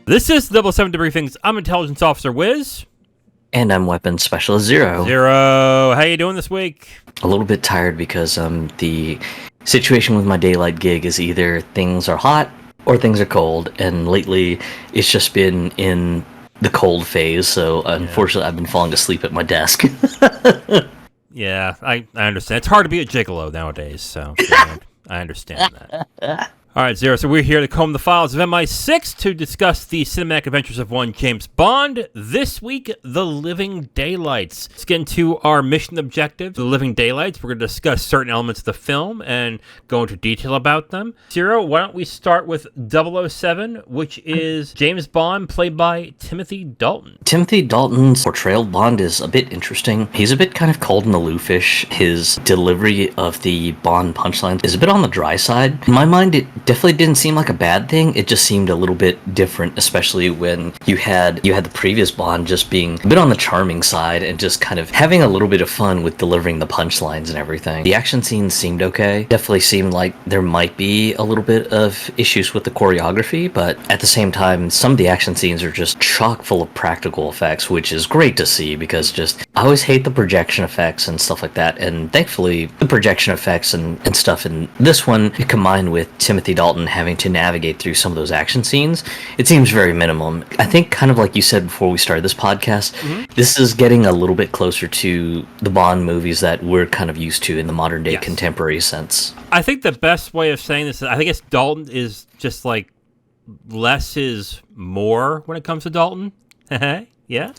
This is Double 7 Debriefings. I'm Intelligence Officer Wiz. And I'm Weapons Specialist Zero. How you doing this week? A little bit tired because the situation with my daylight gig is either things are hot or things are cold, and lately it's just been in the cold phase, so unfortunately I've been falling asleep at my desk. Yeah, I understand. It's hard to be a gigolo nowadays, so yeah, I understand that. All right, Zero, so we're here to comb the files of MI6 to discuss the cinematic adventures of one James Bond. This week, The Living Daylights. Let's get into our mission objective, The Living Daylights. We're going to discuss certain elements of the film and go into detail about them. Zero, why don't we start with 007, which is James Bond, played by Timothy Dalton. Timothy Dalton's portrayal of Bond is a bit interesting. He's a bit kind of cold and aloofish. His delivery of the Bond punchline is a bit on the dry side. In my mind, it definitely didn't seem like a bad thing. It just seemed a little bit different, especially when you had the previous Bond just being a bit on the charming side and just kind of having a little bit of fun with delivering the punchlines and everything. The action scenes seemed okay. Definitely seemed like there might be a little bit of issues with the choreography, but at the same time, some of the action scenes are just chock full of practical effects, which is great to see because I always hate the projection effects and stuff like that, and thankfully the projection effects and stuff in this one, combined with Timothy Dalton having to navigate through some of those action scenes, it seems very minimum. I think, kind of like you said before we started this podcast, this is getting a little bit closer to the Bond movies that we're kind of used to in the modern day contemporary sense. I think the best way of saying this is, I think it's Dalton is just like less is more when it comes to Dalton. Yeah?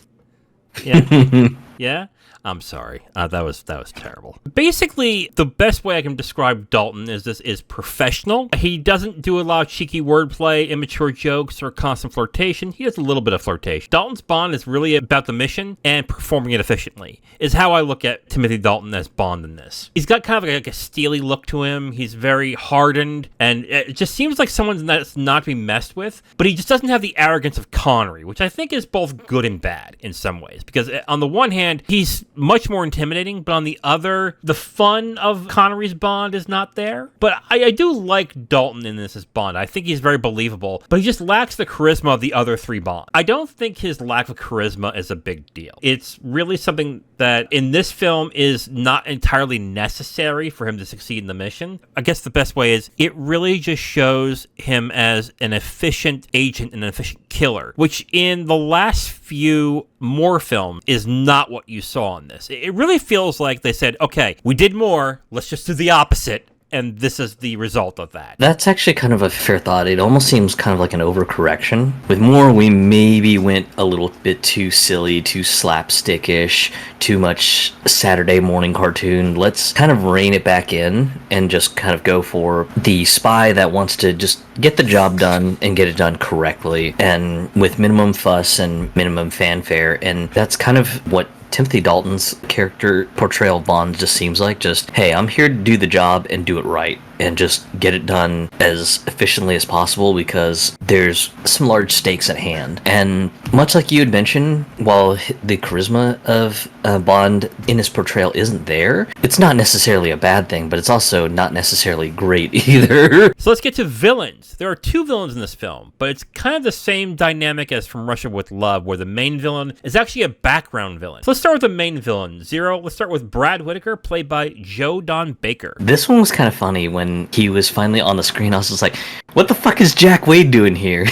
Yeah? I'm sorry. That was terrible. Basically, the best way I can describe Dalton is professional. He doesn't do a lot of cheeky wordplay, immature jokes, or constant flirtation. He does a little bit of flirtation. Dalton's Bond is really about the mission and performing it efficiently, is how I look at Timothy Dalton as Bond in this. He's got kind of like a steely look to him. He's very hardened, and it just seems like someone that's not to be messed with, but he just doesn't have the arrogance of Connery, which I think is both good and bad in some ways, because on the one hand, he's much more intimidating, but on the other, the fun of Connery's Bond is not there. But I do like Dalton in this as Bond. I think he's very believable, but he just lacks the charisma of the other three Bonds. I don't think his lack of charisma is a big deal. It's really something that in this film is not entirely necessary for him to succeed in the mission. I guess the best way is it really just shows him as an efficient agent and an efficient killer, which in the last few more films is not what you saw in this. It really feels like they said, okay, we did more, let's just do the opposite. And this is the result of that. That's actually kind of a fair thought. It almost seems kind of like an overcorrection. With more, we maybe went a little bit too silly, too slapstickish, too much Saturday morning cartoon. Let's kind of rein it back in and just kind of go for the spy that wants to just get the job done and get it done correctly and with minimum fuss and minimum fanfare. And that's kind of what Timothy Dalton's character portrayal of Bond just seems like. Just, hey, I'm here to do the job and do it right and just get it done as efficiently as possible because there's some large stakes at hand. And much like you had mentioned, while the charisma of Bond in his portrayal isn't there, it's not necessarily a bad thing, but it's also not necessarily great either. So let's get to villains. There are two villains in this film, but it's kind of the same dynamic as from Russia with Love, where the main villain is actually a background villain. So let's start with the main villain, Zero. Let's start with Brad Whitaker, played by Joe Don Baker. This one was kind of funny when he was finally on the screen. I was just like, what the fuck is Jack Wade doing here?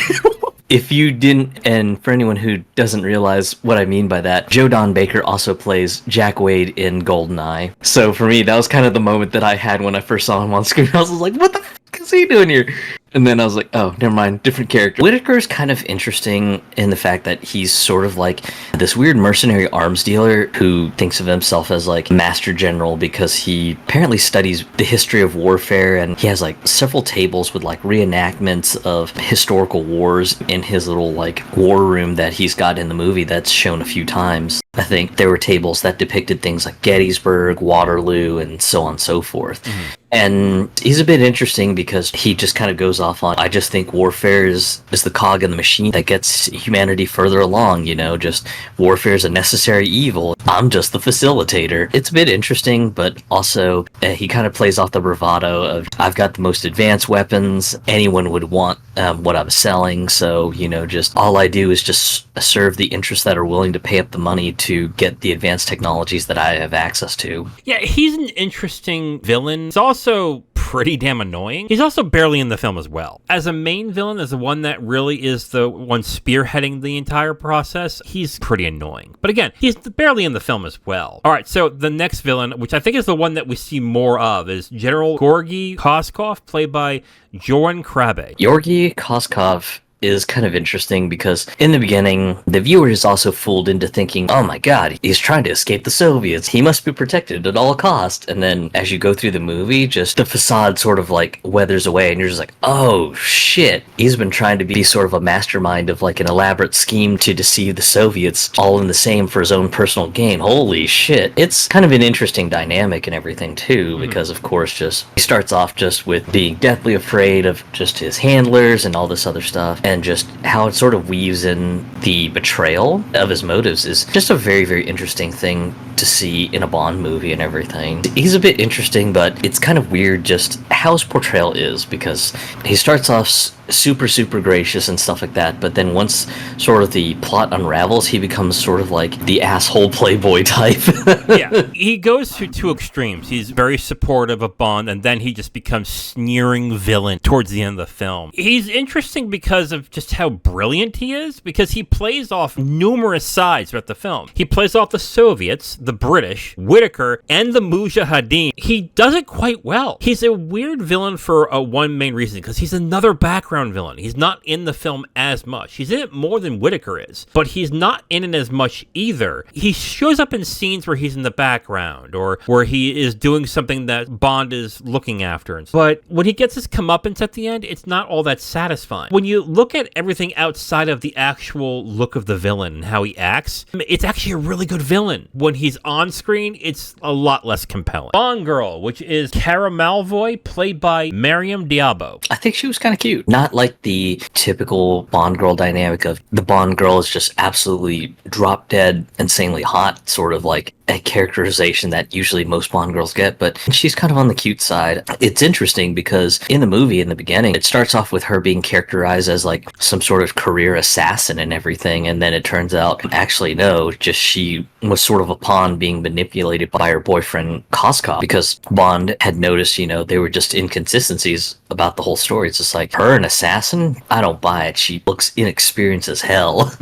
If you didn't, and for anyone who doesn't realize what I mean by that, Joe Don Baker also plays Jack Wade in GoldenEye. So for me, that was kind of the moment that I had when I first saw him on screen. I was like, what the fuck is he doing here? And then I was like, oh, never mind, different character. Whitaker's kind of interesting in the fact that he's sort of like this weird mercenary arms dealer who thinks of himself as like Master General because he apparently studies the history of warfare, and he has like several tables with like reenactments of historical wars in his little like war room that he's got in the movie that's shown a few times. I think there were tables that depicted things like Gettysburg, Waterloo, and so on and so forth. And he's a bit interesting because he just kind of goes off on, I just think warfare is the cog in the machine that gets humanity further along, just warfare is a necessary evil. I'm just the facilitator. It's a bit interesting, but also he kind of plays off the bravado of, I've got the most advanced weapons, anyone would want what I'm selling, so, just all I do is just serve the interests that are willing to pay up the money to get the advanced technologies that I have access to. Yeah, he's an interesting villain. He's also pretty damn annoying. He's also barely in the film as well. As a main villain, as the one that really is the one spearheading the entire process, he's pretty annoying. But again, he's barely in the film as well. All right, so the next villain, which I think is the one that we see more of, is General Georgy Koskov, played by Joran Krabe. Georgy Koskov is kind of interesting because in the beginning, the viewer is also fooled into thinking, oh my god, he's trying to escape the Soviets. He must be protected at all costs. And then as you go through the movie, just the facade sort of like weathers away and you're just like, oh shit, he's been trying to be sort of a mastermind of like an elaborate scheme to deceive the Soviets, all in the same for his own personal gain. Holy shit. It's kind of an interesting dynamic and everything too, because of course just he starts off just with being deathly afraid of just his handlers and all this other stuff. And just how it sort of weaves in the betrayal of his motives is just a very, very interesting thing to see in a Bond movie and everything. He's a bit interesting, but it's kind of weird just how his portrayal is, because he starts off super, super gracious and stuff like that, but then once sort of the plot unravels, he becomes sort of like the asshole playboy type. Yeah, he goes to two extremes. He's very supportive of Bond, and then he just becomes sneering villain towards the end of the film. He's interesting because of just how brilliant he is, because he plays off numerous sides throughout the film. He plays off the Soviets, the British, Whitaker, and the Mujahideen. He does it quite well. He's a weird villain for one main reason, because he's another background villain. He's not in the film as much. He's in it more than Whitaker is, but he's not in it as much either. He shows up in scenes where he's in the background, or where he is doing something that Bond is looking after. But when he gets his comeuppance at the end, it's not all that satisfying. When you look at everything outside of the actual look of the villain and how he acts, it's actually a really good villain. When he's on screen, it's a lot less compelling. Bond Girl, which is Cara Malvoy, played by Mariam Diabo. I think she was kind of cute. Not like the typical Bond Girl dynamic of the Bond Girl is just absolutely drop dead, insanely hot, sort of like a characterization that usually most Bond girls get, but she's kind of on the cute side. It's interesting because in the movie, in the beginning, it starts off with her being characterized as like some sort of career assassin and everything, and then it turns out, actually no, just she was sort of a pawn being manipulated by her boyfriend Koskov, because Bond had noticed, there were just inconsistencies about the whole story. It's just like, her an assassin? I don't buy it. She looks inexperienced as hell.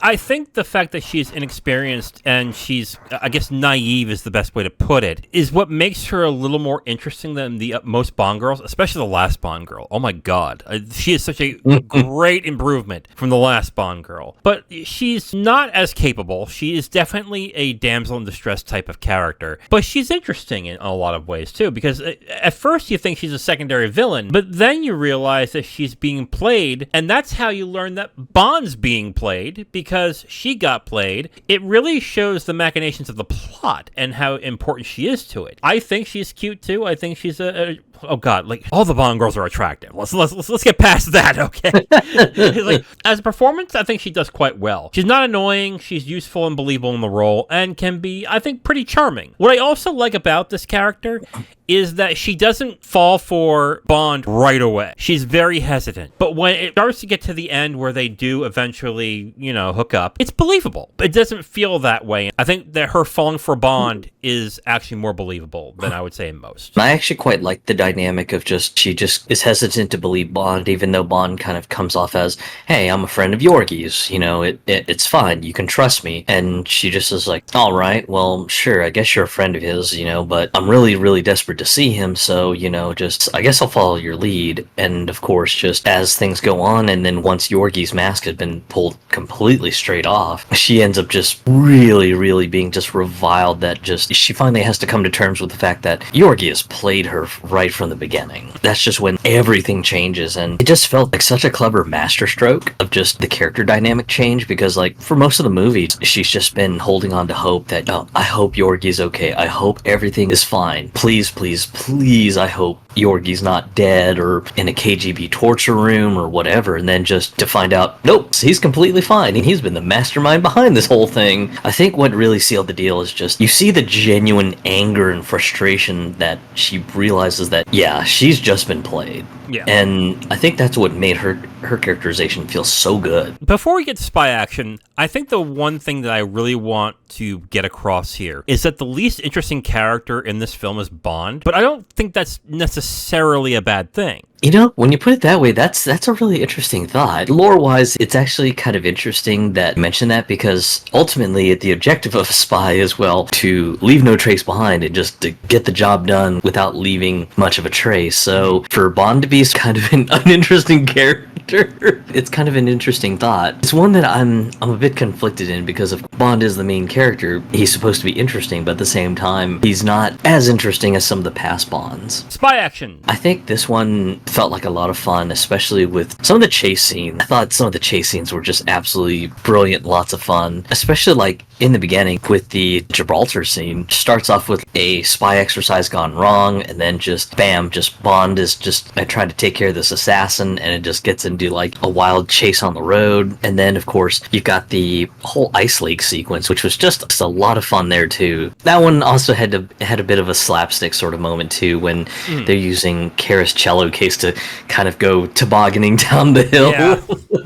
I think the fact that she's inexperienced and she's, I guess, naive is the best way to put it, is what makes her a little more interesting than the most Bond girls, especially the last Bond girl. Oh my god. She is such a great improvement from the last Bond girl. But she's not as capable. She is definitely a damsel in distress type of character. But she's interesting in a lot of ways too, because at first you think she's a secondary villain, but then you realize that she's being played, and that's how you learn that Bond's being played, because she got played. It really shows the machinations of the plot and how important she is to it. I think she's cute too. I think she's oh god, like all the Bond girls are attractive. Let's get past that, okay? Like, as a performance, I think she does quite well. She's not annoying, she's useful and believable in the role, and can be, I think, pretty charming. What I also like about this character is that she doesn't fall for Bond right away. She's very hesitant. But when it starts to get to the end where they do eventually, hook up, it's believable. It doesn't feel that way. I think that her falling for Bond is actually more believable than I would say in most. I actually quite like the dynamic of she just is hesitant to believe Bond, even though Bond kind of comes off as, hey, I'm a friend of Yorgie's, it's fine, you can trust me. And she just is like, all right, well, sure, I guess you're a friend of his, but I'm really, really desperate to see him, so, just, I guess I'll follow your lead. And of course, just as things go on, and then once Yorgi's mask had been pulled completely straight off, she ends up just really, really being just reviled, that just, she finally has to come to terms with the fact that Yorgi has played her right from the beginning. That's just when everything changes, and it just felt like such a clever masterstroke of just the character dynamic change, because, like, for most of the movies, she's just been holding on to hope that, oh, I hope Yorgi's okay. I hope everything is fine. Please, please, please, I hope Yorgi's not dead or in a KGB torture room or whatever, and then just to find out, nope, he's completely fine. He's been the mastermind behind this whole thing. I think what really sealed the deal is just, you see the genuine anger and frustration that she realizes that, yeah, she's just been played. Yeah. And I think that's what made her characterization feel so good. Before we get to spy action, I think the one thing that I really want to get across here is that the least interesting character in this film is Bond, but I don't think that's necessarily a bad thing. When you put it that way, that's a really interesting thought. Lore-wise, it's actually kind of interesting that you mention that, because ultimately the objective of a spy is, well, to leave no trace behind and just to get the job done without leaving much of a trace. So for Bond to be kind of an uninteresting character, it's kind of an interesting thought. It's one that I'm a bit conflicted in, because if Bond is the main character, he's supposed to be interesting, but at the same time, he's not as interesting as some of the past Bonds. Spy action! I think this one felt like a lot of fun, especially with some of the chase scenes. I thought some of the chase scenes were just absolutely brilliant, lots of fun, especially like in the beginning with the Gibraltar scene. Starts off with a spy exercise gone wrong, and then just bam, just Bond is just trying to take care of this assassin, and it just gets into like a wild chase on the road. And then of course you've got the whole ice lake sequence, which was just a lot of fun there too. That one also had a bit of a slapstick sort of moment too, when they're using Kara's cello case to kind of go tobogganing down the hill. Yeah.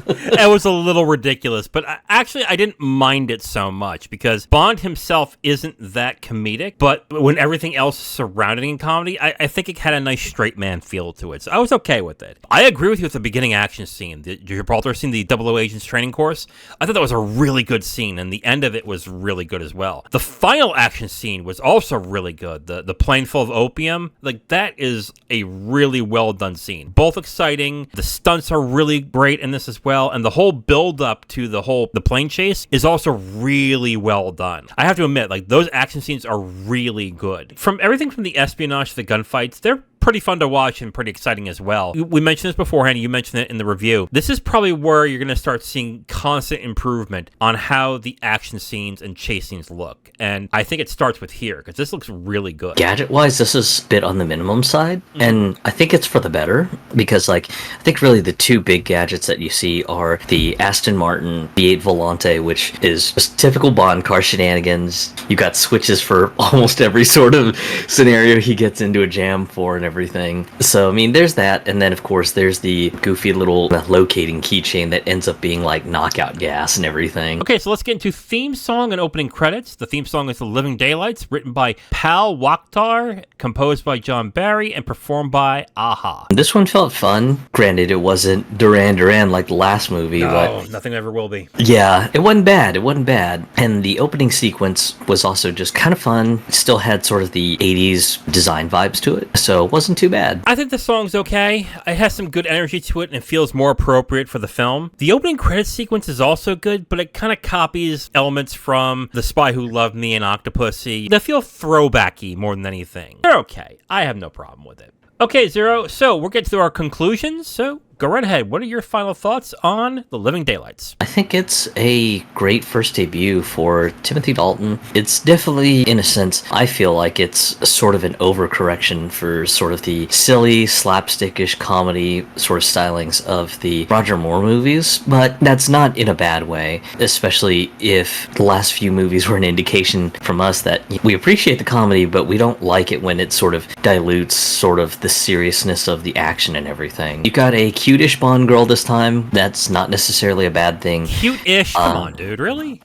It was a little ridiculous, but I didn't mind it so much, because Bond himself isn't that comedic, but when everything else is surrounding in comedy, I think it had a nice straight man feel to it, so I was okay with it. I agree with you with the beginning action scene, the Gibraltar scene, the 00 Agents training course. I thought that was a really good scene, and the end of it was really good as well. The final action scene was also really good. The plane full of opium, like, that is a really well done scene. Both exciting, the stunts are really great in this as well, and the whole build up to the plane chase is also really well done. I have to admit, like, those action scenes are really good. From everything from the espionage to the gunfights, they're pretty fun to watch and pretty exciting as well. We mentioned this beforehand, you mentioned it in the review. This is probably where you're going to start seeing constant improvement on how the action scenes and chase scenes look. And I think it starts with here, because this looks really good. Gadget-wise, this is a bit on the minimum side, and I think it's for the better, because, like, I think really the two big gadgets that you see are the Aston Martin V8 Volante, which is just typical Bond car shenanigans. You got switches for almost every sort of scenario he gets into a jam for and everything. So, I mean, there's that, and then, of course, there's the goofy little locating keychain that ends up being, like, knockout gas and everything. Okay, so let's get into theme song and opening credits. The theme song is The Living Daylights, written by Pal Wakhtar, composed by John Barry, and performed by Aha. This one felt fun. Granted, it wasn't Duran Duran like the last movie, but nothing ever will be. Yeah, it wasn't bad. It wasn't bad. And the opening sequence was also just kind of fun. It still had sort of the 80s design vibes to it, so it wasn't too bad. I think the song's okay. It has some good energy to it, and it feels more appropriate for the film. The opening credits sequence is also good, but it kind of copies elements from The Spy Who Loved Me and Octopussy. They feel throwbacky more than anything. They're okay. I have no problem with it. Okay, Zero, so we're getting to our conclusions, so go right ahead. What are your final thoughts on The Living Daylights? I think it's a great first debut for Timothy Dalton. It's definitely, in a sense, I feel like it's sort of an overcorrection for sort of the silly, slapstickish comedy sort of stylings of the Roger Moore movies, but that's not in a bad way, especially if the last few movies were an indication from us that we appreciate the comedy, but we don't like it when it sort of dilutes sort of the seriousness of the action and everything. You got a cute-ish Bond girl this time. That's not necessarily a bad thing. Cute-ish? Come on, dude. Really?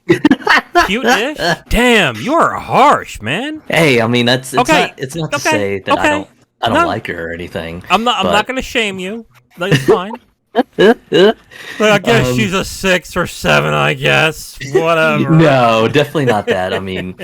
Cute-ish? Damn, you are harsh, man. Hey, I mean, it's okay. Not to say that I don't like her or anything. I'm not going to shame you. Like, it's fine. I guess she's a 6 or 7, I guess. Whatever. No, definitely not that. I mean,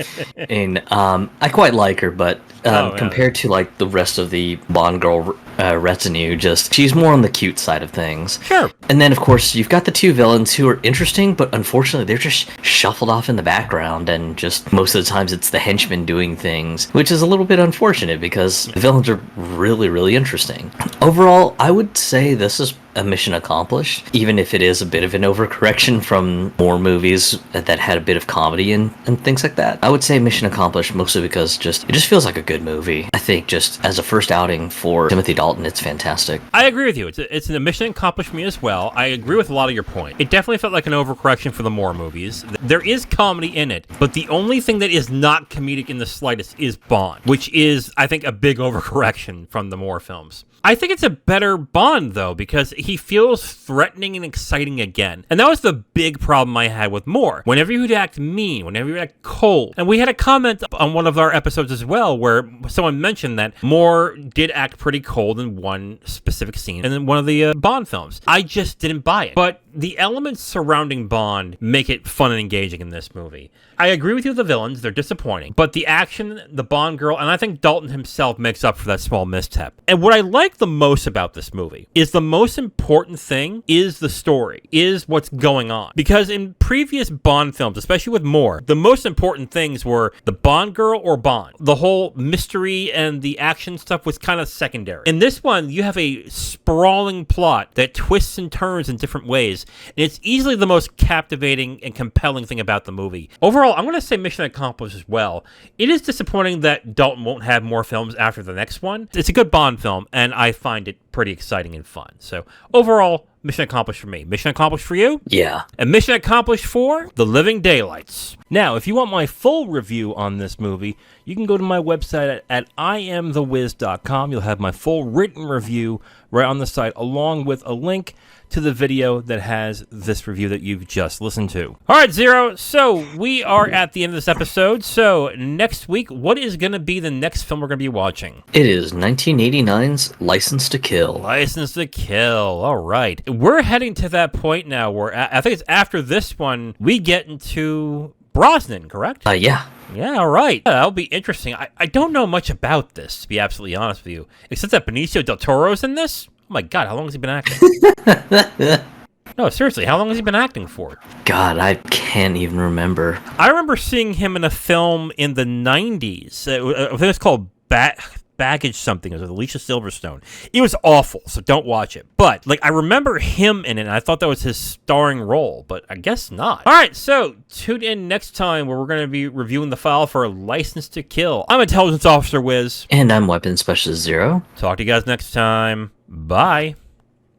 I quite like her, but Oh, yeah. compared to like the rest of the Bond girl retinue, just she's more on the cute side of things. Sure. And then, of course, you've got the two villains who are interesting, but unfortunately, they're just shuffled off in the background, and just most of the times it's the henchmen doing things, which is a little bit unfortunate because the villains are really, really interesting. Overall, I would say this is a mission accomplished, even if it is a bit of an overcorrection from more movies that had a bit of comedy and things like that. I would say mission accomplished mostly because it just feels like a good movie. I think just as a first outing for Timothy Dalton, it's fantastic. I agree with you. It's a mission accomplished for me as well. I agree with a lot of your point. It definitely felt like an overcorrection for the Moore movies. There is comedy in it, but the only thing that is not comedic in the slightest is Bond, which is, I think, a big overcorrection from the Moore films. I think it's a better Bond, though, because he feels threatening and exciting again. And that was the big problem I had with Moore. Whenever he would act mean, whenever he would act cold. And we had a comment on one of our episodes as well, where someone mentioned that Moore did act pretty cold in one specific scene in one of the Bond films. I just didn't buy it. But the elements surrounding Bond make it fun and engaging in this movie. I agree with you with the villains, they're disappointing, but the action, the Bond girl, and I think Dalton himself makes up for that small misstep. And what I like the most about this movie is the most important thing is the story, is what's going on. Because in previous Bond films, especially with Moore, the most important things were the Bond girl or Bond. The whole mystery and the action stuff was kind of secondary. In this one, you have a sprawling plot that twists and turns in different ways, and it's easily the most captivating and compelling thing about the movie. Overall, I'm going to say mission accomplished as well. It is disappointing that Dalton won't have more films after the next one. It's a good Bond film, and I find it pretty exciting and fun. So overall, mission accomplished for me. Mission accomplished for you? Yeah. And mission accomplished for The Living Daylights. Now, if you want my full review on this movie, you can go to my website at IamTheWiz.com. You'll have my full written review right on the site, along with a link to the video that has this review that you've just listened to. All right, Zero. So we are at the end of this episode. So next week, what is going to be the next film we're going to be watching? It is 1989's License to Kill. License to Kill. All right. We're heading to that point now where I think it's after this one, we get into Brosnan, correct? Yeah. Yeah, all right. That'll be interesting. I don't know much about this, to be absolutely honest with you, except that Benicio del Toro's in this. Oh my God, how long has he been acting? No, seriously, how long has he been acting for? God, I can't even remember. I remember seeing him in a film in the 90s. I think it's called Baggage something. It was with Alicia Silverstone. It was awful, so don't watch it. But, I remember him in it, and I thought that was his starring role, but I guess not. All right, so tune in next time where we're going to be reviewing the file for License to Kill. I'm Intelligence Officer Wiz. And I'm Weapons Specialist Zero. Talk to you guys next time. Bye.